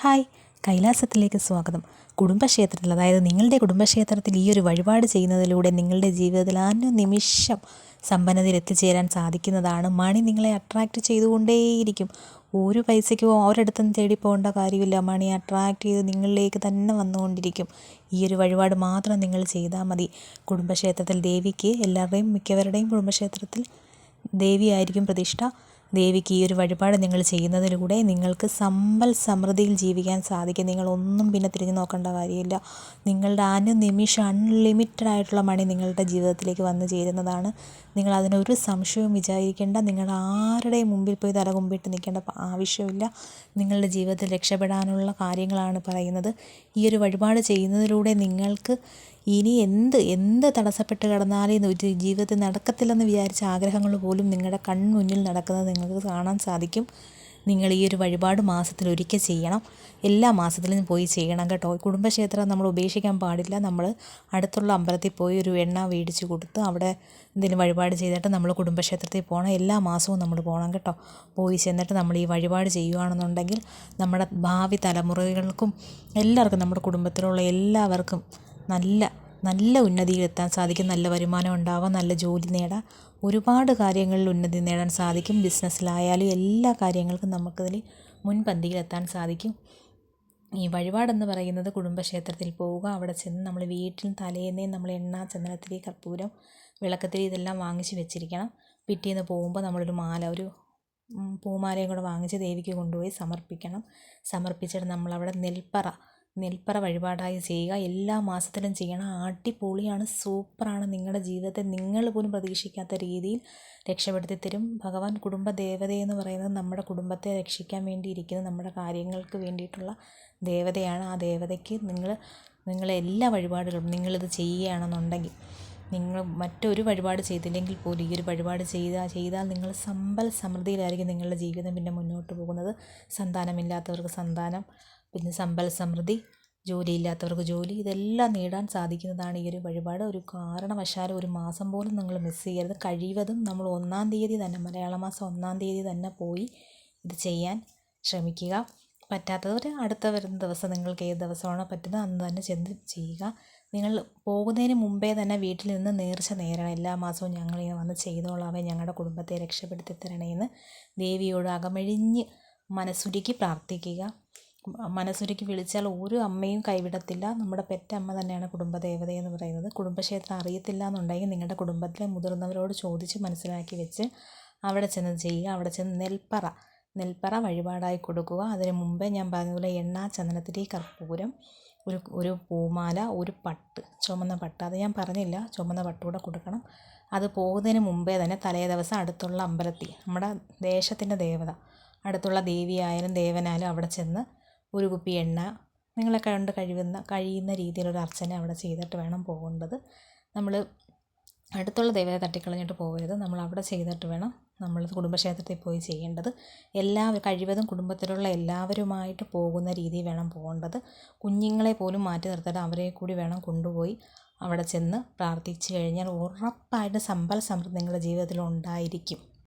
Hi, കൈലാസത്തിലേക്ക് സ്വാഗതം. കുടുംബക്ഷേത്രത്തിൽ, അതായത് നിങ്ങളുടെ കുടുംബക്ഷേത്രത്തിൽ ഈ ഒരു വഴിപാട് ചെയ്യുന്നതിലൂടെ നിങ്ങളുടെ ജീവിതത്തിൽ നിമിഷം സമ്പന്നതയിൽ എത്തിച്ചേരാൻ സാധിക്കുന്നതാണ്. മണി നിങ്ങളെ അട്രാക്റ്റ് ചെയ്തുകൊണ്ടേയിരിക്കും. ഒരു പൈസയ്ക്കോ ഒരിടത്തും തേടി പോകേണ്ട കാര്യമില്ല. മണി അട്രാക്റ്റ് ചെയ്ത് നിങ്ങളിലേക്ക് തന്നെ വന്നുകൊണ്ടിരിക്കും. ഈ ഒരു വഴിപാട് മാത്രം നിങ്ങൾ ചെയ്താൽ മതി. കുടുംബക്ഷേത്രത്തിൽ ദേവിക്ക് മിക്കവരുടെയും കുടുംബക്ഷേത്രത്തിൽ ദേവിയായിരിക്കും പ്രതിഷ്ഠ. ദേവിക്ക് ഈ ഒരു വഴിപാട് നിങ്ങൾ ചെയ്യുന്നതിലൂടെ നിങ്ങൾക്ക് സമ്പൽ സമൃദ്ധിയിൽ ജീവിക്കാൻ സാധിക്കും. നിങ്ങളൊന്നും പിന്നെ തിരിഞ്ഞു നോക്കേണ്ട കാര്യമില്ല. നിങ്ങളുടെ നിമിഷം അൺലിമിറ്റഡ് ആയിട്ടുള്ള മണി നിങ്ങളുടെ ജീവിതത്തിലേക്ക് വന്നു ചേരുന്നതാണ്. നിങ്ങൾ അതിനൊരു സംശയവും വിചാരിക്കേണ്ട. നിങ്ങൾ ആരുടെയും മുമ്പിൽ പോയി തലകുമ്പിട്ട് നിൽക്കേണ്ട ആവശ്യമില്ല. നിങ്ങളുടെ ജീവിതത്തിൽ രക്ഷപ്പെടാനുള്ള കാര്യങ്ങളാണ് പറയുന്നത്. ഈ ഒരു വഴിപാട് ചെയ്യുന്നതിലൂടെ നിങ്ങൾക്ക് ഇനി എന്ത് തടസ്സപ്പെട്ട് കിടന്നാലും ജീവിതത്തിൽ നടക്കത്തില്ലെന്ന് വിചാരിച്ച ആഗ്രഹങ്ങൾ പോലും നിങ്ങളുടെ കൺമുന്നിൽ നടക്കുന്നത് നിങ്ങൾക്ക് കാണാൻ സാധിക്കും. നിങ്ങൾ ഈ ഒരു വഴിപാട് മാസത്തിലൊരിക്കൽ ചെയ്യണം. എല്ലാ മാസത്തിലും പോയി ചെയ്യണം കേട്ടോ. കുടുംബക്ഷേത്രം നമ്മൾ ഉപേക്ഷിക്കാൻ പാടില്ല. നമ്മൾ അടുത്തുള്ള അമ്പലത്തിൽ പോയി ഒരു എണ്ണ മേടിച്ച് കൊടുത്ത് അവിടെ എന്തെങ്കിലും വഴിപാട് ചെയ്തിട്ട് നമ്മൾ കുടുംബക്ഷേത്രത്തിൽ പോകണം. എല്ലാ മാസവും നമ്മൾ പോകണം കേട്ടോ. പോയി ചെന്നിട്ട് നമ്മൾ ഈ വഴിപാട് ചെയ്യുകയാണെന്നുണ്ടെങ്കിൽ നമ്മുടെ ഭാവി തലമുറകൾക്കും എല്ലാവർക്കും, നമ്മുടെ കുടുംബത്തിലുള്ള എല്ലാവർക്കും നല്ല ഉന്നതിയിലെത്താൻ സാധിക്കും. നല്ല വരുമാനം ഉണ്ടാവാം, നല്ല ജോലി നേടാം, ഒരുപാട് കാര്യങ്ങളിൽ ഉന്നതി നേടാൻ സാധിക്കും. ബിസിനസ്സിലായാലും എല്ലാ കാര്യങ്ങൾക്കും നമുക്കതിൽ മുൻപന്തിയിലെത്താൻ സാധിക്കും. ഈ വഴിപാടെന്ന് പറയുന്നത് കുടുംബക്ഷേത്രത്തിൽ പോവുക, അവിടെ ചെന്ന് നമ്മൾ വീട്ടിൽ തലേന്നേ നമ്മൾ എണ്ണ, ചന്ദനത്തിരി, കർപ്പൂരം, വിളക്കത്തിരി ഇതെല്ലാം വാങ്ങിച്ച് വെച്ചിരിക്കണം. പിറ്റേന്ന് പോകുമ്പോൾ നമ്മളൊരു ഒരു പൂമാലയും കൂടെ വാങ്ങിച്ച് ദേവിക്ക് കൊണ്ടുപോയി സമർപ്പിക്കണം. സമർപ്പിച്ചിട്ട് നമ്മളവിടെ നെൽപ്പറ വഴിപാടായി ചെയ്യുക. എല്ലാ മാസത്തിലും ചെയ്യണം. അടിപൊളിയാണ്, സൂപ്പറാണ്. നിങ്ങളുടെ ജീവിതത്തെ നിങ്ങൾ പോലും പ്രതീക്ഷിക്കാത്ത രീതിയിൽ രക്ഷപ്പെടുത്തി തരും ഭഗവാൻ. കുടുംബ ദേവതയെന്ന് പറയുന്നത് നമ്മുടെ കുടുംബത്തെ രക്ഷിക്കാൻ വേണ്ടി ഇരിക്കുന്ന, നമ്മുടെ കാര്യങ്ങൾക്ക് വേണ്ടിയിട്ടുള്ള ദേവതയാണ്. ആ ദേവതയ്ക്ക് നിങ്ങൾ എല്ലാ വഴിപാടുകളും നിങ്ങളിത് ചെയ്യുകയാണെന്നുണ്ടെങ്കിൽ, നിങ്ങൾ മറ്റൊരു വഴിപാട് ചെയ്തില്ലെങ്കിൽ പോലും ഈ ഒരു വഴിപാട് ചെയ്താൽ നിങ്ങൾ സമ്പൽ സമൃദ്ധിയിലായിരിക്കും നിങ്ങളുടെ ജീവിതം പിന്നെ മുന്നോട്ട് പോകുന്നത്. സന്താനമില്ലാത്തവർക്ക് സന്താനം, പിന്നെ സമ്പൽ സമൃദ്ധി, ജോലിയില്ലാത്തവർക്ക് ജോലി, ഇതെല്ലാം നേടാൻ സാധിക്കുന്നതാണ് ഈ ഒരു വഴിപാട്. ഒരു കാരണവശാലും ഒരു മാസം പോലും നിങ്ങൾ മിസ് ചെയ്യരുത്. കഴിവതും നമ്മൾ 1-ാം തീയതി തന്നെ, മലയാള മാസം 1-ാം തീയതി തന്നെ പോയി ഇത് ചെയ്യാൻ ശ്രമിക്കുക. പറ്റാത്തവർ അടുത്ത വരുന്ന ദിവസം, നിങ്ങൾക്ക് ഏത് ദിവസമാണോ പറ്റുന്നത് അന്ന് തന്നെ ചെന്ന് ചെയ്യുക. നിങ്ങൾ പോകുന്നതിന് മുമ്പേ തന്നെ വീട്ടിൽ നിന്ന് നേർച്ച നേരണം. എല്ലാ മാസവും ഞങ്ങളിങ്ങനെ വന്ന് ചെയ്തോളാമേ, ഞങ്ങളുടെ കുടുംബത്തെ രക്ഷപ്പെടുത്തി തരണേന്ന് ദേവിയോട് അകമഴിഞ്ഞ് മനസ്സുരുക്കി പ്രാർത്ഥിക്കുക. മനസ്സുരുക്കി വിളിച്ചാൽ ഒരു അമ്മയും കൈവിടത്തില്ല. നമ്മുടെ പെറ്റമ്മ തന്നെയാണ് കുടുംബദേവതയെന്ന് പറയുന്നത്. കുടുംബക്ഷേത്രം അറിയത്തില്ല എന്നുണ്ടെങ്കിൽ നിങ്ങളുടെ കുടുംബത്തിലെ മുതിർന്നവരോട് ചോദിച്ച് മനസ്സിലാക്കി വെച്ച് അവിടെ ചെന്ന് ചെയ്യുക. അവിടെ ചെന്ന് നെൽപ്പറ വഴിപാടായി കൊടുക്കുക. അതിന് മുമ്പേ ഞാൻ പറഞ്ഞതുപോലെ എണ്ണ, ചന്ദനത്തിരി, കർപ്പൂരം, ഒരു പൂമാല, ഒരു പട്ട്, ചുമന്ന പട്ട്, അത് ഞാൻ പറഞ്ഞില്ല, ചുമന്ന പട്ട് കൂടെ കൊടുക്കണം. അത് പോകുന്നതിന് മുമ്പേ തന്നെ തലേ ദിവസം അടുത്തുള്ള അമ്പലത്തിൽ, നമ്മുടെ ദേശത്തിൻ്റെ ദേവത, അടുത്തുള്ള ദേവിയായാലും ദേവനായാലും അവിടെ ചെന്ന് ഒരു കുപ്പി എണ്ണ നിങ്ങളെ കൊണ്ട് കഴിയുന്ന രീതിയിലൊരു അർച്ചന അവിടെ ചെയ്തിട്ട് വേണം പോകേണ്ടത്. നമ്മൾ അടുത്തുള്ള ദേവതയെ തട്ടിക്കളഞ്ഞിട്ട് പോകരുത്. നമ്മൾ അവിടെ ചെയ്തിട്ട് വേണം നമ്മൾ കുടുംബക്ഷേത്രത്തിൽ പോയി ചെയ്യേണ്ടത്. കഴിവതും കുടുംബത്തിലുള്ള എല്ലാവരുമായിട്ട് പോകുന്ന രീതിയിൽ വേണം പോകേണ്ടത്. കുഞ്ഞുങ്ങളെ പോലും മാറ്റി നിർത്താതെ അവരെ കൂടി വേണം കൊണ്ടുപോയി അവിടെ ചെന്ന് പ്രാർത്ഥിച്ചു കഴിഞ്ഞാൽ ഉറപ്പായിട്ട് സമ്പൽ സമൃദ്ധി നിങ്ങളുടെ ജീവിതത്തിൽ ഉണ്ടായിരിക്കും.